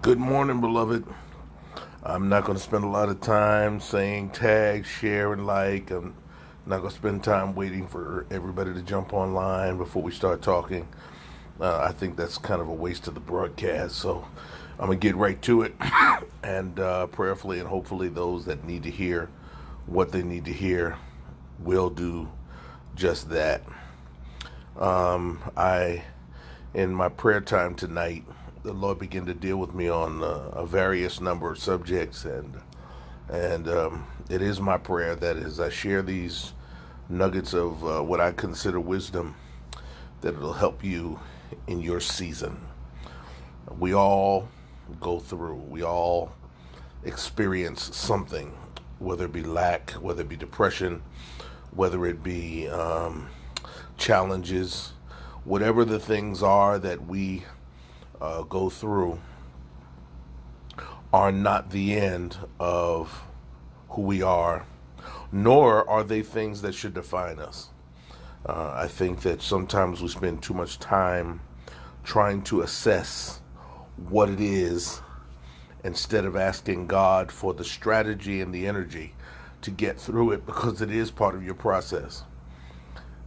Good morning, beloved. I'm not going to spend a lot of time saying tag, share, and like. I'm not going to spend time waiting for everybody to jump online before we start talking. I think that's kind of a waste of the broadcast. So I'm going to get right to it. And prayerfully and hopefully those that need to hear what they need to hear will do just that. In my prayer time tonight, the Lord began to deal with me on a various number of subjects, and it is my prayer that as I share these nuggets of what I consider wisdom, that it'll help you in your season. We all go through, we all experience something, whether it be lack, whether it be depression, whether it be challenges, whatever the things are that we go through are not the end of who we are, nor are they things that should define us. I think that sometimes we spend too much time trying to assess what it is instead of asking God for the strategy and the energy to get through it, because it is part of your process.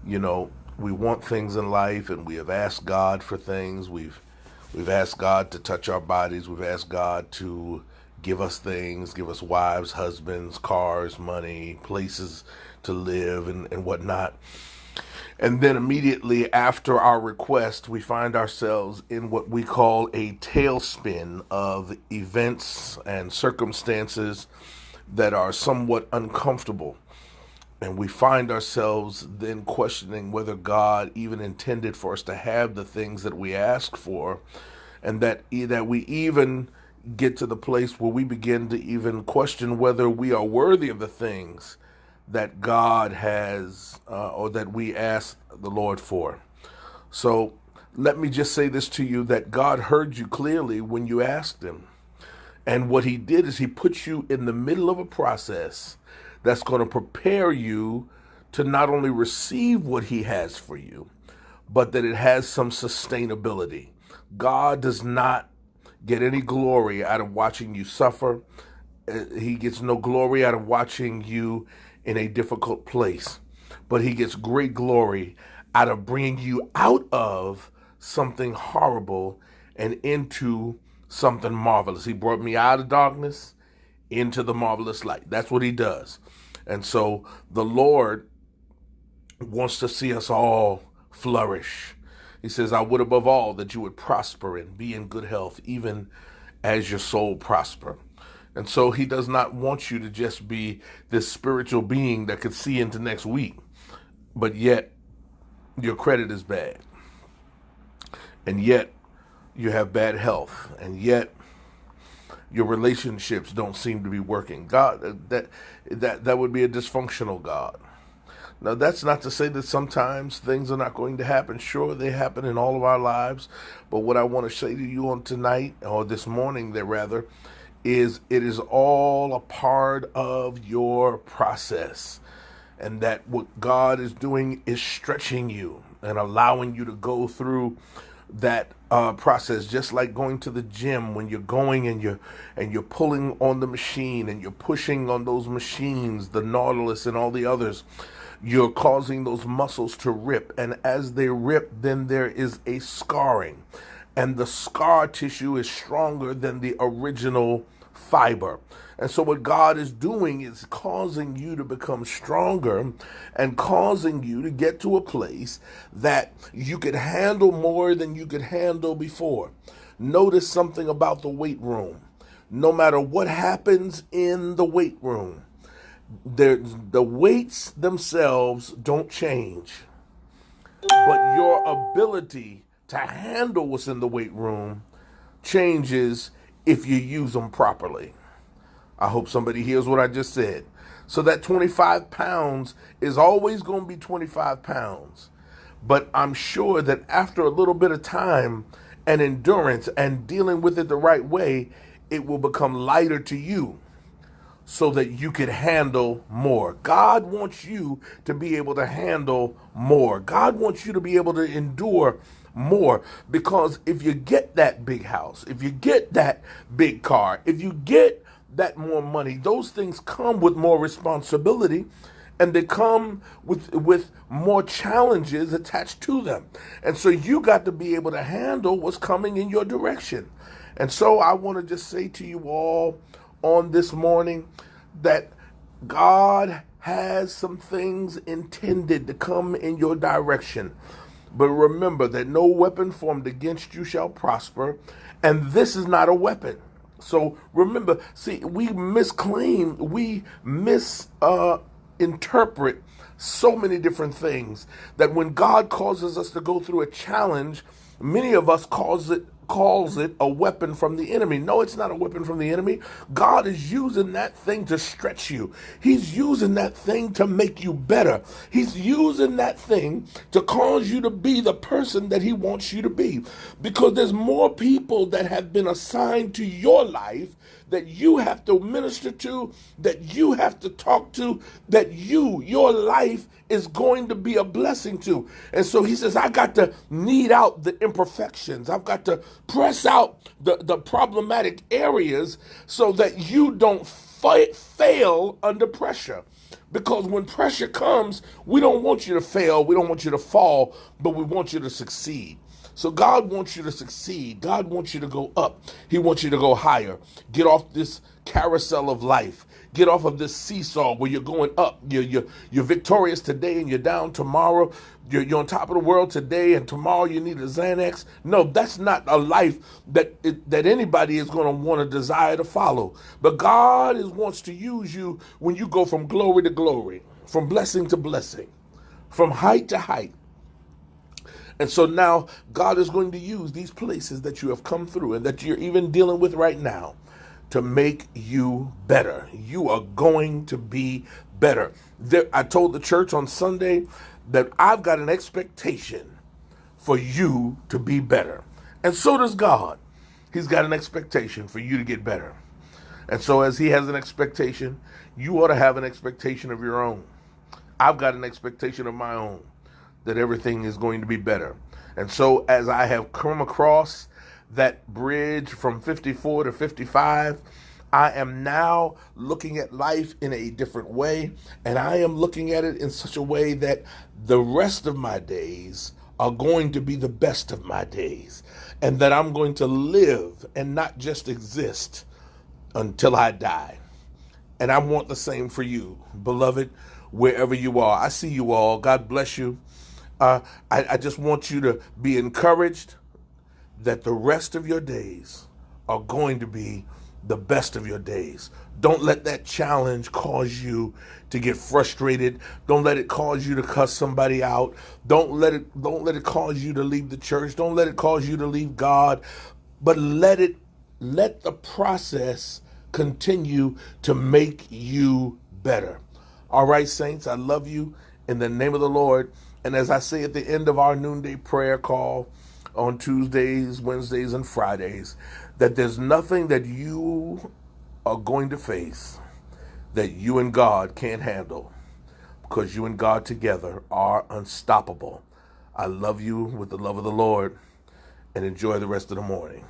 You know, we want things in life, and we have asked God for things. We've asked God to touch our bodies. We've asked God to give us things, give us wives, husbands, cars, money, places to live, and whatnot. And then immediately after our request, we find ourselves in what we call a tailspin of events and circumstances that are somewhat uncomfortable. And we find ourselves then questioning whether God even intended for us to have the things that we ask for, and that we even get to the place where we begin to even question whether we are worthy of the things that God has or that we ask the Lord for. So let me just say this to you, that God heard you clearly when you asked him. And what he did is he put you in the middle of a process that's going to prepare you to not only receive what he has for you, but that it has some sustainability. God does not get any glory out of watching you suffer. He gets no glory out of watching you in a difficult place, but he gets great glory out of bringing you out of something horrible and into something marvelous. He brought me out of darkness into the marvelous light. That's what he does. And so the Lord wants to see us all flourish. He says, I would above all that you would prosper and be in good health, even as your soul prosper. And so he does not want you to just be this spiritual being that could see into next week, but yet your credit is bad, and yet you have bad health, and yet your relationships don't seem to be working. God, that would be a dysfunctional God. Now, that's not to say that sometimes things are not going to happen. Sure, they happen in all of our lives. But what I want to say to you on tonight, or this morning, rather, is it is all a part of your process. And that what God is doing is stretching you and allowing you to go through that process, just like going to the gym. When you're going and you're pulling on the machine and you're pushing on those machines, the Nautilus and all the others, you're causing those muscles to rip, and as they rip, then there is a scarring, and the scar tissue is stronger than the original fiber. And so what God is doing is causing you to become stronger and causing you to get to a place that you could handle more than you could handle before. Notice something about the weight room. No matter what happens in the weight room, the weights themselves don't change, but your ability to handle what's in the weight room changes if you use them properly. I hope somebody hears what I just said. So that 25 pounds is always going to be 25 pounds. But I'm sure that after a little bit of time and endurance and dealing with it the right way, it will become lighter to you, so that you could handle more. God wants you to be able to handle more. God wants you to be able to endure more. Because if you get that big house, if you get that big car, if you get that more money, those things come with more responsibility, and they come with more challenges attached to them. And so you got to be able to handle what's coming in your direction. And so I want to just say to you all on this morning that God has some things intended to come in your direction. But remember that no weapon formed against you shall prosper, and this is not a weapon. So remember, see, we misclaim, we misinterpret so many different things that when God causes us to go through a challenge, many of us calls it a weapon from the enemy. No, it's not a weapon from the enemy. God is using that thing to stretch you. He's using that thing to make you better. He's using that thing to cause you to be the person that he wants you to be. Because there's more people that have been assigned to your life that you have to minister to, that you have to talk to, that your life is going to be a blessing to. And so he says, I got to knead out the imperfections. I've got to press out the problematic areas so that you don't fail under pressure. Because when pressure comes, we don't want you to fail, we don't want you to fall, but we want you to succeed. So God wants you to succeed. God wants you to go up. He wants you to go higher. Get off this carousel of life. Get off of this seesaw where you're going up. You're victorious today and you're down tomorrow. You're on top of the world today and tomorrow you need a Xanax. No, that's not a life that anybody is going to want to desire to follow. But God wants to use you when you go from glory to glory, from blessing to blessing, from height to height. And so now God is going to use these places that you have come through and that you're even dealing with right now to make you better. You are going to be better. I told the church on Sunday that I've got an expectation for you to be better. And so does God. He's got an expectation for you to get better. And so as he has an expectation, you ought to have an expectation of your own. I've got an expectation of my own, that everything is going to be better. And so as I have come across that bridge from 54 to 55, I am now looking at life in a different way. And I am looking at it in such a way that the rest of my days are going to be the best of my days. And that I'm going to live and not just exist until I die. And I want the same for you, beloved, wherever you are. I see you all. God bless you. I just want you to be encouraged that the rest of your days are going to be the best of your days. Don't let that challenge cause you to get frustrated. Don't let it cause you to cuss somebody out. Don't let it cause you to leave the church. Don't let it cause you to leave God. But let the process continue to make you better. All right, saints, I love you in the name of the Lord. And as I say at the end of our noonday prayer call on Tuesdays, Wednesdays, and Fridays, that there's nothing that you are going to face that you and God can't handle, because you and God together are unstoppable. I love you with the love of the Lord, and enjoy the rest of the morning.